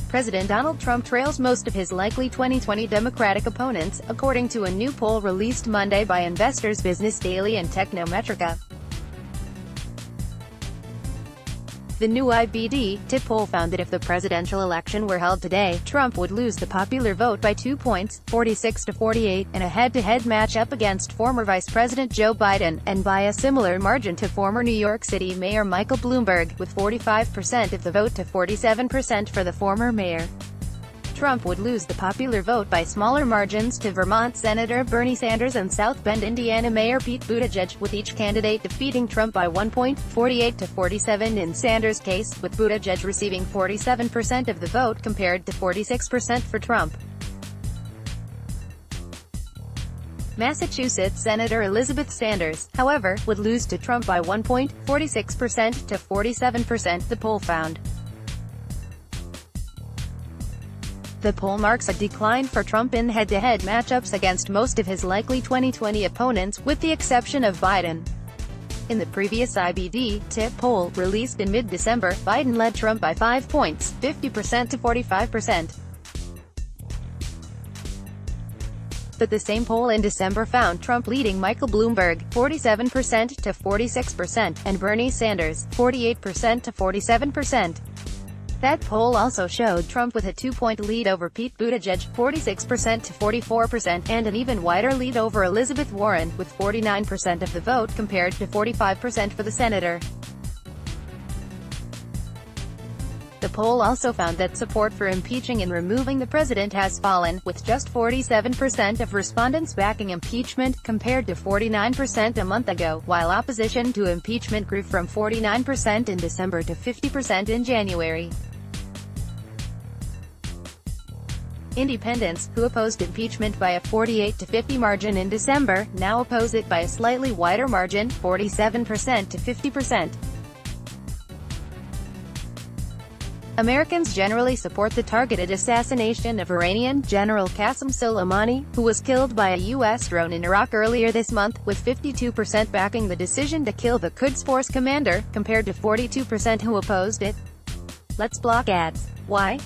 President Donald Trump trails most of his likely 2020 Democratic opponents, according to a new poll released Monday by Investors Business Daily and TechnoMetrica. The new TIPP poll found that if the presidential election were held today, Trump would lose the popular vote by 2 points, 46 to 48, in a head-to-head matchup against former Vice President Joe Biden, and by a similar margin to former New York City Mayor Michael Bloomberg, with 45% of the vote to 47% for the former mayor. Trump would lose the popular vote by smaller margins to Vermont Senator Bernie Sanders and South Bend, Indiana Mayor Pete Buttigieg, with each candidate defeating Trump by 1 point, 48 to 47 in Sanders' case, with Buttigieg receiving 47% of the vote compared to 46% for Trump. Massachusetts Senator Elizabeth Sanders, however, would lose to Trump by 1 point, 46% to 47%, the poll found. The poll marks a decline for Trump in head-to-head matchups against most of his likely 2020 opponents, with the exception of Biden. In the previous TIPP poll, released in mid-December, Biden led Trump by 5 points, 50% to 45%. But the same poll in December found Trump leading Michael Bloomberg, 47% to 46%, and Bernie Sanders, 48% to 47%. That poll also showed Trump with a 2-point lead over Pete Buttigieg, 46% to 44%, and an even wider lead over Elizabeth Warren, with 49% of the vote compared to 45% for the senator. The poll also found that support for impeaching and removing the president has fallen, with just 47% of respondents backing impeachment, compared to 49% a month ago, while opposition to impeachment grew from 49% in December to 50% in January. Independents, who opposed impeachment by a 48 to 50 margin in December, now oppose it by a slightly wider margin, 47% to 50%. Americans generally support the targeted assassination of Iranian General Qasem Soleimani, who was killed by a U.S. drone in Iraq earlier this month, with 52% backing the decision to kill the Quds Force commander, compared to 42% who opposed it. Let's block ads. Why?